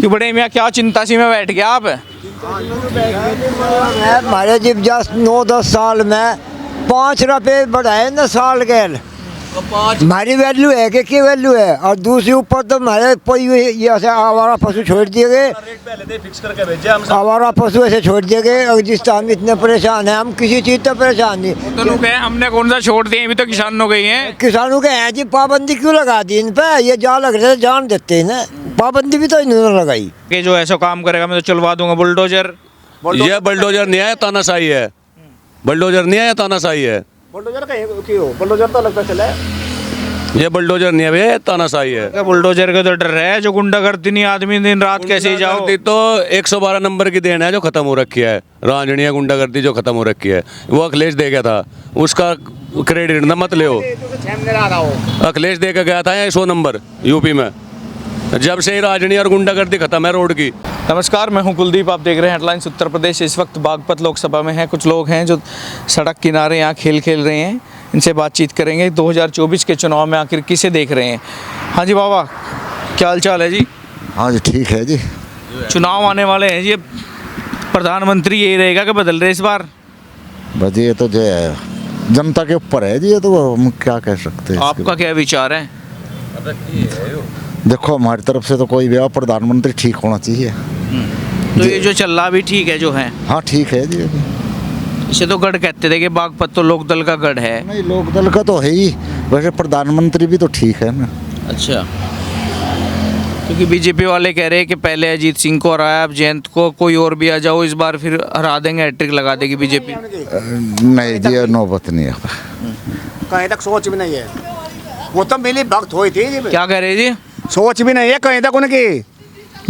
कि बड़े मियाँ क्या चिंता सी में बैठ गया आप? हमारे जब जस्ट 9-10 साल में 5 रुपये बढ़ाए ना साल के, हमारी वैल्यू है कि वैल्यू है। और दूसरी ऊपर तो हमारे कोई ये ऐसे आवारा पशु छोड़ दिए गए, आवारा पशु ऐसे छोड़ दिए गए। और जिस हम इतने परेशान हैं, हम किसी चीज़ से परेशान नहीं। तो लोग हैं, हमने कौन सा छोड़ दिए, अभी तो किसानों के ही हैं। किसानों के हैं जी, पाबंदी क्यों लगा दी इन पे? ये जा लग रहे जान देते हैं ना, पाबंदी भी तो इन्होंने लगाई कि जो ऐसा काम करेगा मैं तो चलवा दूंगा बुलडोजर। ये बुलडोजर नहीं है, तानाशाही है। बुलडोजर नहीं है, तानाशाही है। बुलडोजर का क्यों? बुलडोजर तो लगता चला है। ये बुलडोजर नहीं है भैया, तानाशाही है। बुलडोजर का तो डर है, जो गुंडागर्दी नहीं, आदमी दिन रात कैसे ही जाओ। गुंडागर्दी तो 112 नंबर की देन है जो खत्म हो रखी है। रांझणिया गुंडागर्दी जो खत्म हो रखी है, वो अखिलेश दे गया था, उसका क्रेडिट न मत ले। अखिलेश दे के गया था 100 नंबर यूपी में। जब से ही राजनी और गुंडागर्दी खत्म है रोड की। नमस्कार, मैं हूं कुलदीप, आप देख रहे हैं हेडलाइंस उत्तर प्रदेश। इस वक्त बागपत लोकसभा में हैं कुछ लोग हैं जो सड़क किनारे यहाँ खेल रहे हैं। इनसे बातचीत करेंगे 2024 के चुनाव में आखिर किसे देख रहे हैं। हाँ जी बाबा, क्या हाल चाल है जी? हाँ जी ठीक है जी। चुनाव आने वाले हैं जी, प्रधानमंत्री यही रहेगा कि बदल रहे इस बार? बस ये तो जो है जनता के ऊपर है जी, ये तो हम क्या कह सकते हैं। आपका क्या विचार है? देखो हमारी तरफ से तो कोई भी प्रधानमंत्री ठीक होना चाहिए। तो ये जो चल रहा भी ठीक है जो है? हाँ ठीक है जी। इसे तो गढ़ कहते थे कि बागपत तो लोकदल का गढ़ है। नहीं, लोकदल का तो है ही, वैसे प्रधानमंत्री भी तो ठीक है ना। अच्छा, क्योंकि बीजेपी वाले कह रहे हैं कि पहले अजीत सिंह को हराया, अब जयंत को, कोई और भी आ जाओ इस बार फिर हरा देंगे, हैट्रिक लगा देगी बीजेपी। नहीं जी, ये नौबत नहीं है। कहीं तक सोच भी नहीं है, वो तो मिली भक्त हुई थी जी। क्या कह रहे जी? सोच भी नहीं है कहीं तक उनकी,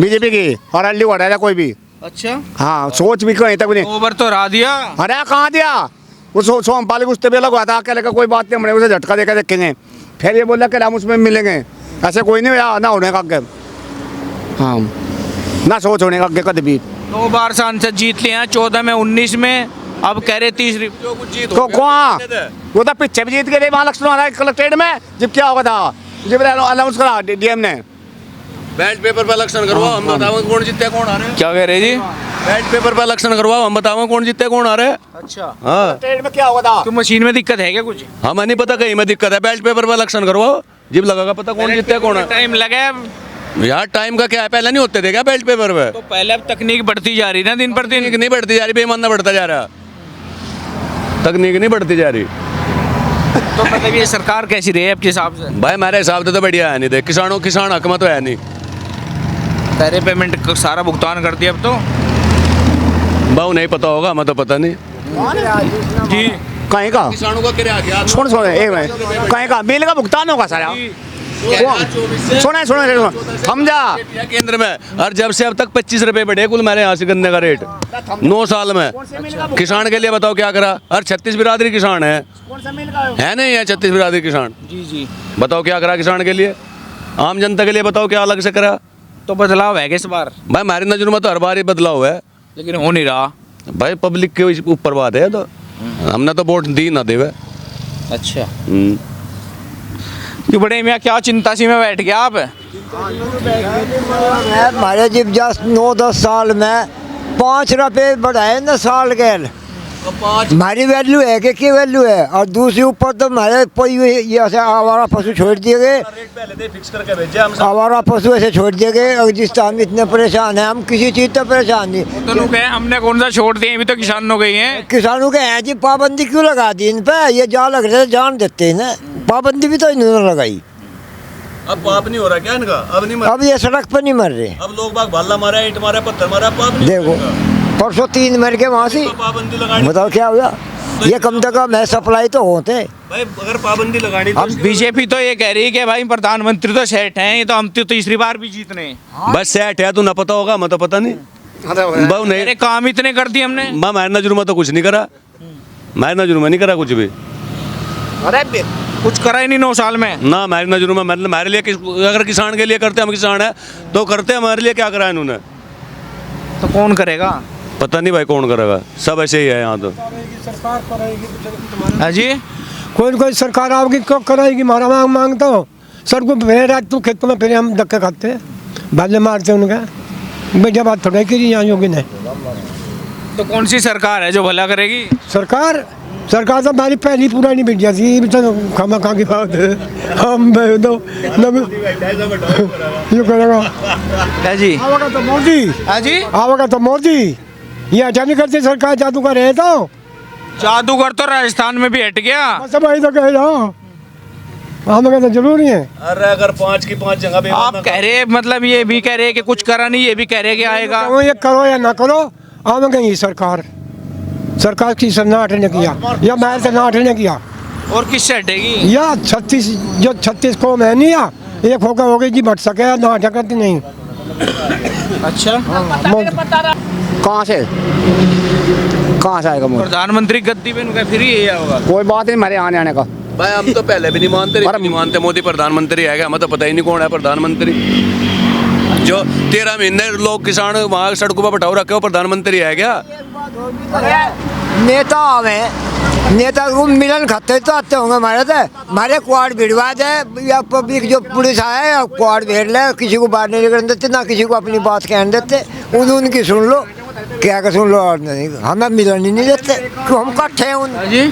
बीजेपी की, और अल्ली को हटाया कोई भी। अच्छा, हाँ, सोच भी कहीं तक नहीं। ओवर तो हरा दिया। अरे कहाँ दिया? वो सोमपाल कुछ भी अलग हुआ था, अकेले का कोई बात नहीं, हमने उसे झटका देकर देखेंगे। फिर ये बोला कि हम उसमें मिलेंगे, ऐसे कोई नहीं हुआ ना होने का आगे। हाँ, ना सोच होने का आगे कभी भी। 2 बार सांसद जीत लिए हैं, 14 में, 19 में, अब कह रहे 30। तो कहाँ? वो तो पीछे भी जीत गए थे महालक्ष्मी कलेक्ट्रेट में, जब क्या होगा था, जब अनाउंस करा डीएम ने। बैलेट पेपर पे इलेक्शन करवाओ, हम बताओ कौन जीते कौन आ रहे हैं। क्या कह रहे जी? बैलेट पेपर पे इलेक्शन करवाओ, हम बताओ कौन जीते कौन आ रहे हैं। अच्छा, हाँ, कलेक्ट्रेट में क्या होगा था? तो मशीन में दिक्कत है क्या कुछ? हमें नहीं पता कहीं में दिक्कत है। बैलेट पेपर पे इलेक्शन करवाओ, जब लगेगा पता कौन जीते कौन है। टाइम लगा यार टाइम का क्या है, पहले नहीं होते थे क्या बैलेट पेपर पे? तो पहले, अब तकनीक बढ़ती जा रही ना दिन पर दिन। तकनीक नहीं बढ़ती जा रही, बेईमानना बढ़ता जा रहा। तकनीक नहीं बढ़ती जा रही। तो मतलब ये सरकार कैसी रही है आपके हिसाब से? भाई मेरे हिसाब से तो बढ़िया है नहीं। देख, किसान हक में तो है नहीं। पहले पेमेंट सारा भुगतान कर दिया अब तो। भाव नहीं पता होगा, हमें तो पता नहीं जी। कहीं का किसानों का क्या क्या सुन एक मिनट, कहीं का बिल का भुगतान होगा सारा? सुने समझा केंद्र में। और जब से अब तक 25 रुपए बढ़े कुल मेरे यहाँ से गन्ने का रेट 9 साल में। किसान के लिए बताओ क्या करा? और 36 बिरादरी किसान है नहीं है? 36 बिरादरी किसान, जी जी, बताओ क्या करा किसान के लिए? आम जनता के लिए बताओ क्या अलग से करा? तो बदलाव है इस बार? भाई हमारी नजर में तो हर बार ही बदलाव है, लेकिन हो नहीं रहा। भाई पब्लिक के ऊपर बात है। तो हमने तो वोट दी ना देवे। अच्छा, कि बड़े मियाँ क्या चिंता सी में बैठ गया आप? हमारे जब जस्ट 9-10 साल में 5 रुपये बढ़ाए ना साल के, हमारी वैल्यू है कि वैल्यू है। और दूसरी ऊपर तो हमारे कोई ये ऐसे आवारा पशु छोड़ दिए गए, आवारा पशु ऐसे छोड़ दिए गए। और जिस हम इतने परेशान हैं, हम किसी चीज़ से परेशान नहीं। तो लोग हैं, हमने कौन सा छोड़ दिए, अभी तो किसानों के ही हैं। किसानों के हैं जी, पाबंदी क्यों लगा दी इन पे? ये जा लग रहे जान देते हैं ना, पाबंदी भी तो इन्होंने लगाई। अब पाप नहीं हो रहा क्या इनका? अब नहीं अब ये सड़क पर नहीं मर रहे। अब लोग बाग भाला मारा, ईंट मारा, पत्थर मारा, पाप नहीं। देखो परसों 3 मर के वहाँ से, पाबंदी लगानी। बताओ क्या हुआ? ये कम से कम है, सप्लाई तो होते। भाई अगर पाबंदी लगानी अब बीजेपी तो ये कह रही है कि भाई प्रधानमंत्री तो सेठ हैं, ये तो हम तो तीसरी बार भी जीतने। बस सेट है, तू ना पता होगा, मैं तो पता नहीं। बहु नहीं, अरे काम इतने कर दिए हमने। मैं नजर में तो कुछ नहीं करा, मैं नजर में नहीं करा कुछ भी। अरे कुछ करा ही नहीं 9 साल में ना। मेरी नजरों में मतलब हमारे लिए अगर किसान के लिए करते, हम किसान है तो करते, हमारे लिए क्या करा इन्होंने? तो कौन करेगा? पता नहीं भाई कौन करेगा, सब ऐसे ही है यहाँ तो। हाँ जी, कोई कोई सरकार आओगी क्यों कराएगी? मारा मांगता हो सर को भेड़ तू खेतों में, फिर हम धक्के खाते हैं, भाले मारते उनका। बढ़िया बात थोड़ा कि यहाँ योगी ने तो कौन सी सरकार है जो भला करेगी? सरकार सरकार तो हमारी पहली पुरानी मीडिया थी, ये तो खामा खा की बात है। हम तो ये करेगा क्या जी? आवेगा तो मोदी, हाँ जी, आवेगा तो मोदी। ये अच्छा नहीं करते सरकार, जादूगर है तो जादूगर तो राजस्थान में भी हट गया। सब वही तो कह रहा हूँ, हमें तो जरूरी है। अरे अगर 5 की 5 जगह पे आप कह रहे मतलब ये भी कह रहे कि कुछ करा नहीं, ये भी कह रहे कि आएगा। तो ये करो या ना करो, आवेगा ये सरकार। सरकार की सरनाट ने किया या महल सरनाट ने किया, और किससे हटेगी? या 36 कौम है नहीं, या एक होकर हो गई जी बट सके ना करती नहीं। अच्छा, कहाँ से आएगा मोदी? प्रधानमंत्री गद्दी पे उनका फिर ही होगा। कोई बात नहीं हमारे आने का। भाई हम तो पहले भी नहीं मानते, नहीं मानते मोदी प्रधानमंत्री आएगा, हमें तो पता ही नहीं कौन है प्रधानमंत्री। जो 13 महीने लोग किसान वहाँ सड़कों पर बैठाओ रखे हो, प्रधानमंत्री है क्या? नेता आवे, नेता को मिलन खाते तो आते होंगे हमारे क्वाड भिड़वा दे, या पब्लिक जो पुलिस आए या क्वाड भेड़ ले, किसी को बाहर नहीं निकलने देते, ना किसी को अपनी बात कहने देते। उनकी सुन लो, क्या का सुन लो, और नहीं हमें मिलन ही नहीं देते, क्यों हम कट्ठे हैं उन जी।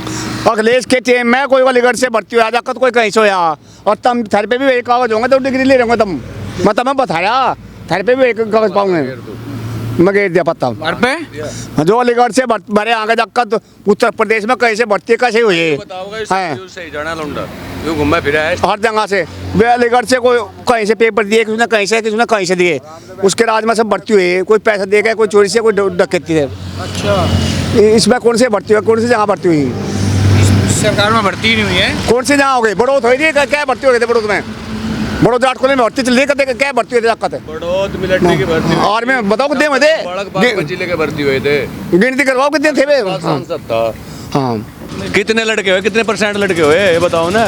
अखिलेश के टीम में कोई अलीगढ़ से भर्ती हो जाकर कोई कहीं से होया, और तुम थर पे भी एक कागज होंगे तो डिग्री ले रहे होंगे तुम। मैं तुम्हें बताया थर पे भी एक कागज पाऊंगे, मैं कह दिया पता घर पे जो अलीगढ़ से भरे आगे जाकर तो उत्तर प्रदेश में कैसे भर्ती कैसे हुई है सही जाना लौंडा क्यों घूमा फिरा है हर जगह से। वे अलीगढ़ से कोई कहीं से पेपर दिए, किसी ने कहीं से दिए, उसके राज में सब भर्ती हुई है। कोई पैसा दे गया, कोई चोरी से, कोई डकैती से। अच्छा, इसमें कौन से भर्ती हुई, कौन सी जगह भर्ती हुई? सरकार में भर्ती नहीं हुई है। कौन सी जगह हो गई? बड़ोद हो रही है, क्या भर्ती हो गई थी बड़ोद में? बड़ोद जाट कॉलेज में भर्ती चल रही है, क्या भर्ती हुई थी? बड़ौद मिलिट्री की भर्ती आर्मी में बताओ कितने में थे? जिले के भर्ती हुए थे, गिनती करवाओ कितने थे वे? सांसद था। हाँ, कितने लड़के हुए, कितने % लड़के हुए ये बताओ ना।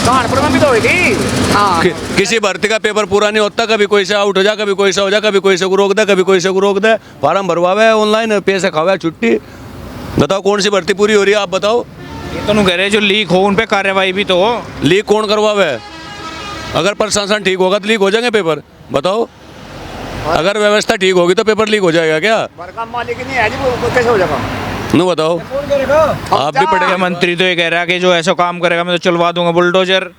कानपुर में भी तो हुई थी। हाँ, किसी भर्ती का पेपर पूरा नहीं होता, कभी कोई से आउट हो जा, कभी कोई से हो जा, कभी कोई से को रोक दे, कभी कोई से को रोक दे, फार्म भरवावे ऑनलाइन, पैसे खावे छुट्टी। बताओ कौन सी भर्ती पूरी हो रही है, आप बताओ। ये तो नहीं कह रहे जो लीक हो उन पे कार्रवाई भी तो हो। लीक कौन करवावे? अगर प्रशासन ठीक होगा तो लीक हो जाएंगे पेपर, बताओ। अगर व्यवस्था ठीक होगी तो पेपर लीक हो जाएगा क्या? बड़का मालिक नहीं है जी, वो कैसे हो जाएगा? नो बताओ, आप भी पढ़े। मंत्री तो ये कह रहा है कि जो ऐसा काम करेगा मैं तो चलवा दूंगा बुलडोजर।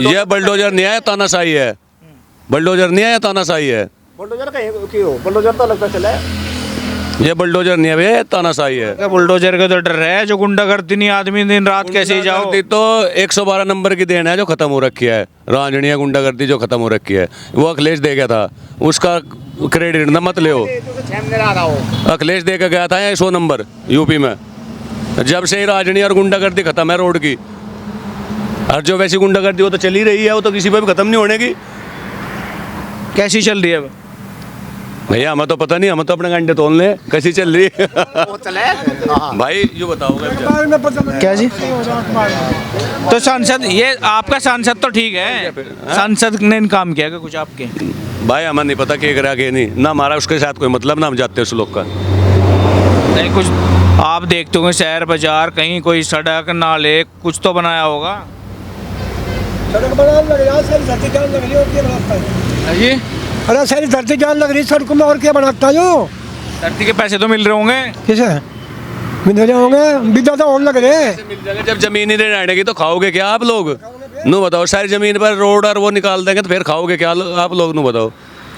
ये बुलडोजर नहीं आया, तानाशाही है। बुलडोजर नहीं आया, तानाशाही है। बुलडोजर कहीं क्यों? बुलडोजर तो लगता चला है। ये बुलडोजर नहीं है भैया, तानाशाही है। बुलडोजर का तो डर है, जो गुंडागर्दी नहीं, आदमी दिन रात कैसे ही जाओ। गुंडागर्दी तो 112 नंबर की देन है जो खत्म हो रखी है। रांझणिया गुंडागर्दी जो खत्म हो रखी है, वो अखिलेश दे गया था, उसका क्रेडिट न मत ले। अखिलेश दे के गया था 100 नंबर यूपी में। जब से ही रांझणी और गुंडागर्दी खत्म है रोड की, और जो वैसी गुंडागर्दी वो तो चल ही रही है, वो तो किसी पे भी खत्म नहीं होने की। कैसी चल रही है अब? भैया हमें तो पता नहीं, हम तो अपने घंटे तोल ले कैसी चल रही है। भाई जो बताओ क्या जी? तो सांसद, ये आपका सांसद तो ठीक है, सांसद ने काम किया क्या कुछ आपके? भाई हमें नहीं पता क्या करा, क्या नहीं ना, हमारा उसके साथ कोई मतलब ना, हम जाते हैं उस लोग का। नहीं, कुछ आप देखते होंगे शहर बाजार, कहीं कोई सड़क नाले कुछ तो बनाया होगा। सड़क बनाने लग रहा है, सारी धरती जान लग रही है, और क्या बनाता है? जी, अरे सारी धरती जान लग रही है सड़कों में, और क्या बनाता है जो? धरती के पैसे तो मिल रहे होंगे। किसे मिल रहे होंगे? बिदा तो होने लग रहे। जब जमीन ही नहीं रहेगी तो खाओगे क्या आप लोग? नो बताओ, सारी जमीन पर रोड और वो निकाल देंगे तो फिर खाओगे क्या आप लोग? नो बताओ।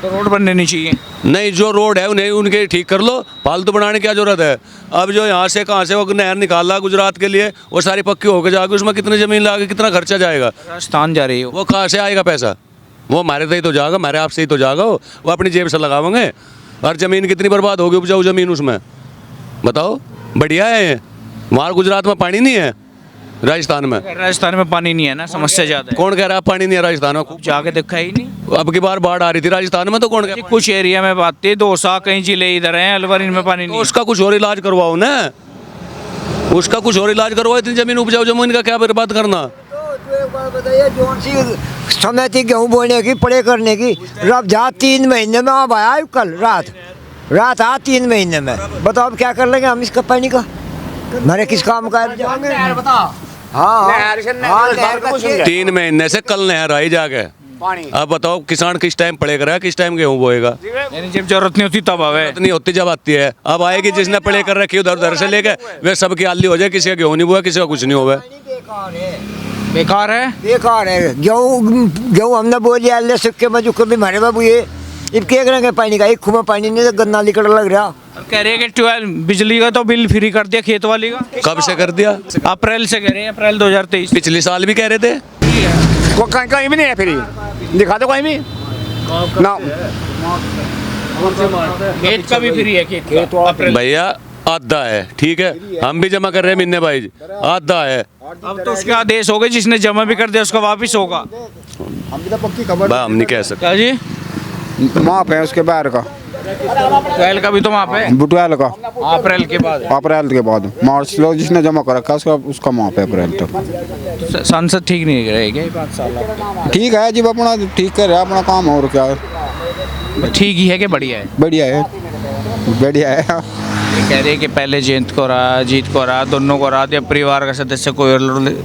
तो रोड बनने नहीं चाहिए? नहीं, जो रोड है उन्हें उनके ठीक कर लो, फालतू बनाने की क्या जरूरत है? अब जो यहाँ से कहाँ से वो नहर निकाला गुजरात के लिए, वो सारी पक्की होकर जाएगी, उसमें कितनी जमीन लगा, कितना खर्चा जाएगा? राजस्थान जा रही हो, वो कहाँ से आएगा पैसा? वो हमारे से ही तो जाएगा, हमारे आपसे ही तो जाएगा, वो अपनी जेब से लगावेंगे। और ज़मीन कितनी बर्बाद होगी, उपजाऊ ज़मीन उसमें, बताओ। बढ़िया है ये, वहाँ गुजरात में पानी नहीं है, राजस्थान में पानी नहीं है ना, समस्या ज़्यादा है। कौन कह रहा है पानी नहीं है राजस्थान में? जाके देखा ही नहीं। अब की बार बाढ़ आ रही थी राजस्थान में, तो कौन कह? कुछ एरिया में बात थी, दौसा कई जिले इधर हैं, अलवर, इनमें पानी नहीं। उसका कुछ और इलाज करवाओ ना, उसका कुछ और इलाज करवाओ। इतनी जमीन उपजाऊ जमीन का क्या बर्बाद करना? तो एक बार बताइए, कौन सी समय थी गेहूँ बोने की, पड़े करने की? रब जा 3 महीने में अब आया कल रात आ 3 महीने में, बताओ अब क्या कर लेंगे हम इसका पानी का? हमारे किस काम का है? हाँ, 3 महीने से कल नहर आई जाके, पानी। अब बताओ किसान किस टाइम पड़े करेगा, किस टाइम गेहूँ बोएगा? यानी जब जरूरत नहीं होती तब आवे। इतनी होती जब आती है, अब आएगी जिसने पड़े कर रखी उधर उधर से लेके वे सबकी आली हो जाए, किसी का गेहूँ नहीं हुआ, किसी का कुछ नहीं हुआ। बेकार है। बेकार है। गेहूँ गेहूँ हमने बोल दिया अल्लाह सुखे में जो कभी मारे बाबू ये अब क्या करेंगे पानी का, एक खुमा पानी नहीं तो गन्ना निकल लग रहा। और कह रहे हैं कि 12 बिजली का तो बिल फ्री कर दिया खेत वाली का। कब से कर दिया? अप्रैल से कह रहे हैं, अप्रैल 2023। पिछले साल भी कह रहे थे। कहीं कहीं भी नहीं है फ्री, दिखा दो कहीं भी ना। खेत का भी फ्री है, खेत का अप्रैल। भैया आधा है, ठीक है, हम भी जमा कर रहे हैं मिन्ने भाई, आधा है। अब तो उसके आदेश हो गए, जिसने जमा भी कर दिया उसका वापिस होगा। भाई हम नहीं कह सकते। क्या जी? माप है उसके बाहर का, अप्रैल का भी तो वहाँ पे बुटवाल का अप्रैल के बाद। अप्रैल के बाद मार्च लो जिसने जमा कर रखा उसका माप है अप्रैल तक। तो सांसद ठीक नहीं रहेगा 5 साल? ठीक है जी, अपना ठीक कर रहा है अपना काम, और क्या ठीक ही है कि बढ़िया है? बढ़िया है, बढ़िया है। ये कह रहे हैं कि पहले जीत को रहा दोनों को हरा दिया, परिवार का सदस्य कोई और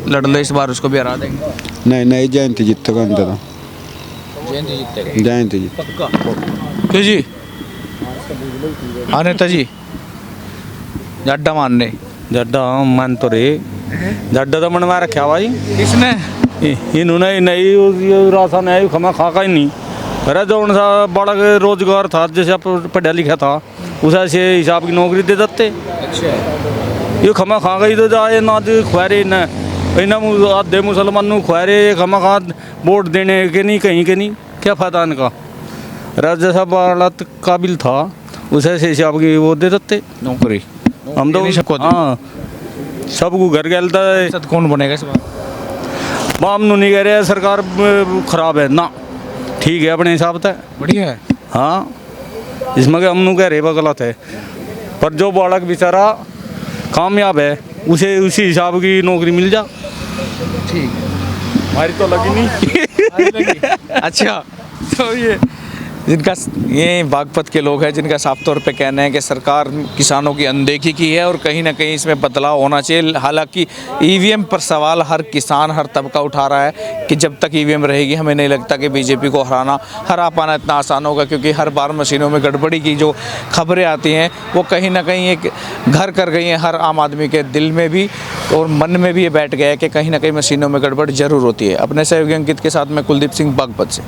लड़ ले इस बार उसको भी हरा देंगे। नहीं नहीं, जयंती जीतेगा अंत तो, जयंती जीतेगा जयंती जीत। पक्का? क्यों जी? हाँ नेता जी, जड्डा मानने जड्डा मान तो रे, जड्डा तो मनवा रखा भाई किसने? इन्होंने नहीं राशन है खमा खा का ही नहीं। अरे जो उनसा बड़ा रोजगार था, जैसे आप पढ़ा लिखा था उसे से हिसाब की नौकरी दे देते। ये खमा खा गई तो जाए ना खुआरे न इन्हें आधे मुसलमानों खुआरे खमा खा वोट देने के नहीं, कहीं के नहीं, क्या फायदा इनका। राज जैसा बड़ा काबिल था उसे से हिसाब की वो दे देते नौकरी। हम तो सबको हाँ सबको घर गलता है। सांसद कौन बनेगा इस बार? हम नहीं कह रहे सरकार खराब है ना, ठीक है अपने हिसाब से बढ़िया है। हाँ, इसमें हम कह रहे गलत है, पर जो बालक बेचारा कामयाब है उसे उसी हिसाब की नौकरी मिल जा। ठीक है, हमारी तो लगी नहीं। अच्छा तो ये बागपत के लोग हैं जिनका साफ तौर पे कहना है कि सरकार किसानों की अनदेखी की है और कहीं ना कहीं इसमें बदलाव होना चाहिए। हालांकि ईवीएम पर सवाल हर किसान हर तबका उठा रहा है कि जब तक ईवीएम रहेगी हमें नहीं लगता कि बीजेपी को हरा पाना इतना आसान होगा, क्योंकि हर बार मशीनों में गड़बड़ी की जो खबरें आती हैं वो कहीं ना कहीं एक घर कर गई हैं हर आम आदमी के दिल में भी और मन में भी ये बैठ गया है कि कहीं ना कहीं मशीनों में गड़बड़ जरूर होती है। अपने सहयोगी अंकित के साथ मैं कुलदीप सिंह बागपत से।